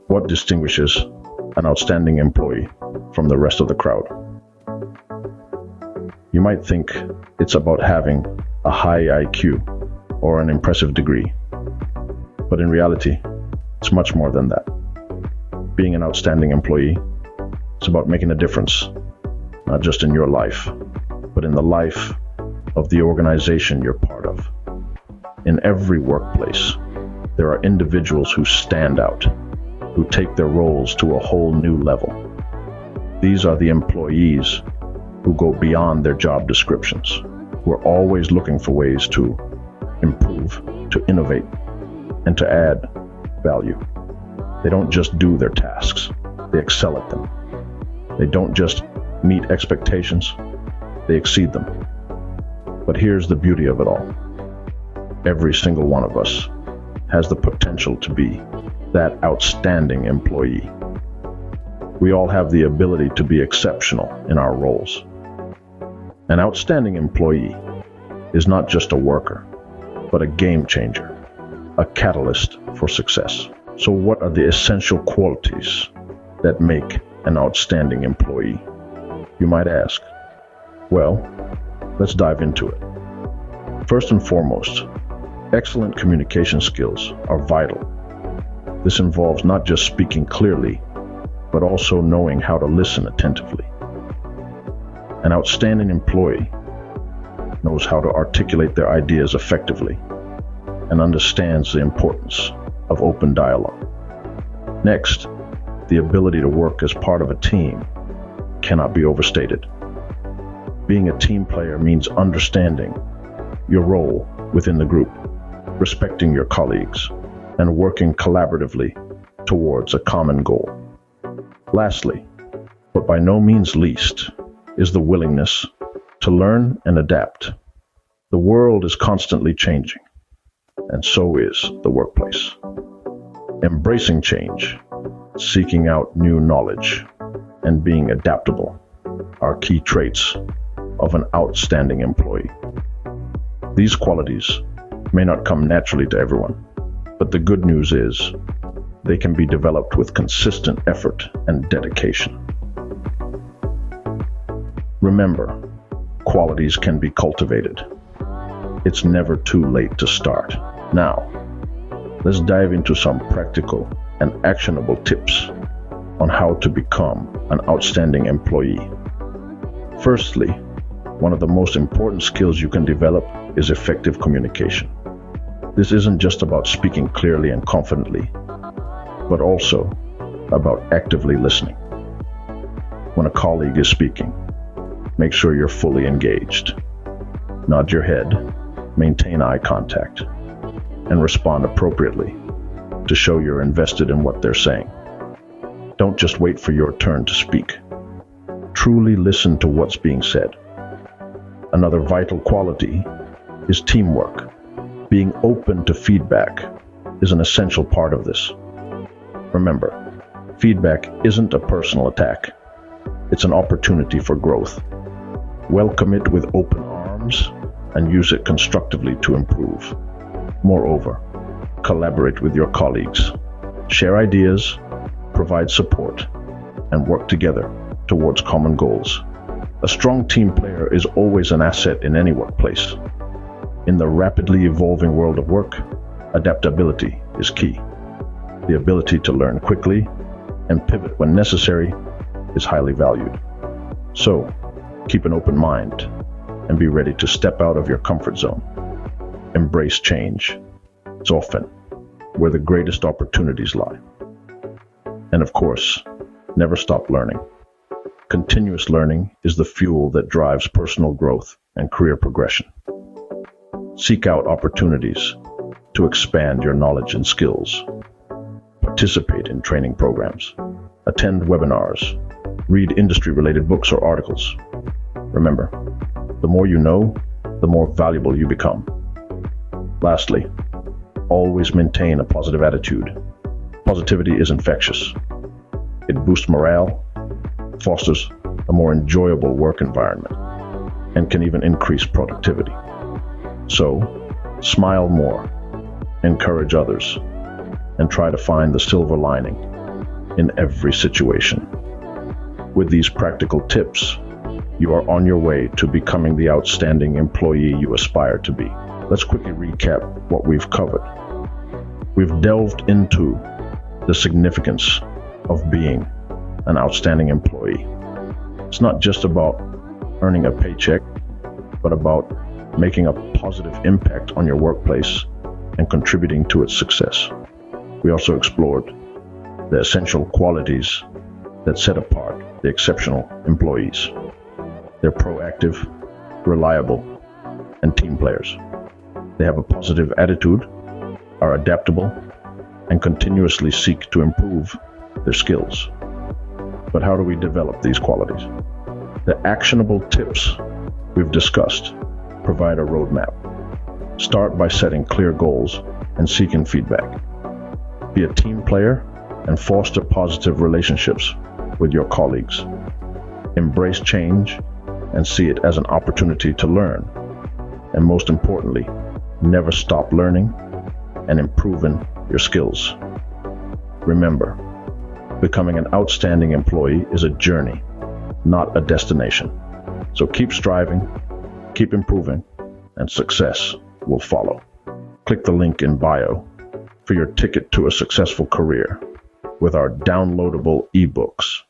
What distinguishes an outstanding employee from the rest of the crowd? You might think it's about having a high IQ or an impressive degree, but in reality, it's much more than that. Being an outstanding employee is about making a difference, not just in your life, but in the life of the organization you're part of. In every workplace, there are individuals who stand out, who take their roles to a whole new level. These are the employees who go beyond their job descriptions, who are always looking for ways to improve, to innovate, and to add value. They don't just do their tasks, they excel at them. They don't just meet expectations, they exceed them. But here's the beauty of it all. Every single one of us has the potential to be that outstanding employee. We all have the ability to be exceptional in our roles. An outstanding employee is not just a worker, but a game changer, a catalyst for success. So what are the essential qualities that make an outstanding employee? You might ask. Well, let's dive into it. First and foremost, excellent communication skills are vital. This involves not just speaking clearly, but also knowing how to listen attentively. An outstanding employee knows how to articulate their ideas effectively and understands the importance of open dialogue. Next, the ability to work as part of a team cannot be overstated. Being a team player means understanding your role within the group, respecting your colleagues, and working collaboratively towards a common goal. Lastly, but by no means least, is the willingness to learn and adapt. The world is constantly changing, and so is the workplace. Embracing change, seeking out new knowledge, and being adaptable are key traits of an outstanding employee. These qualities may not come naturally to everyone, but the good news is they can be developed with consistent effort and dedication. Remember, qualities can be cultivated. It's never too late to start. Now, let's dive into some practical and actionable tips on how to become an outstanding employee. Firstly, one of the most important skills you can develop is effective communication. This isn't just about speaking clearly and confidently, but also about actively listening. When a colleague is speaking, make sure you're fully engaged. Nod your head, maintain eye contact, and respond appropriately to show you're invested in what they're saying. Don't just wait for your turn to speak. Truly listen to what's being said. Another vital quality is teamwork. Being open to feedback is an essential part of this. Remember, feedback isn't a personal attack. It's an opportunity for growth. Welcome it with open arms and use it constructively to improve. Moreover, collaborate with your colleagues. Share ideas, provide support, and work together towards common goals. A strong team player is always an asset in any workplace. In the rapidly evolving world of work, adaptability is key. The ability to learn quickly and pivot when necessary is highly valued. So, keep an open mind and be ready to step out of your comfort zone. Embrace change. It's often where the greatest opportunities lie. And of course, never stop learning. Continuous learning is the fuel that drives personal growth and career progression. Seek out opportunities to expand your knowledge and skills. Participate in training programs. Attend webinars. Read industry-related books or articles. Remember, the more you know, the more valuable you become. Lastly, always maintain a positive attitude. Positivity is infectious. It boosts morale, fosters a more enjoyable work environment, and can even increase productivity. So, smile more, encourage others, and try to find the silver lining in every situation. With these practical tips, you are on your way to becoming the outstanding employee you aspire to be. Let's quickly recap what we've covered. We've delved into the significance of being an outstanding employee. It's not just about earning a paycheck, but about making a positive impact on your workplace and contributing to its success. We also explored the essential qualities that set apart the exceptional employees. They're proactive, reliable, and team players. They have a positive attitude, are adaptable, and continuously seek to improve their skills. But how do we develop these qualities? The actionable tips we've discussed provide a roadmap. Start by setting clear goals and seeking feedback. Be a team player and foster positive relationships with your colleagues. Embrace change and see it as an opportunity to learn. And most importantly, never stop learning and improving your skills. Remember, becoming an outstanding employee is a journey, not a destination. So keep striving, keep improving, and success will follow. Click the link in bio for your ticket to a successful career with our downloadable ebooks.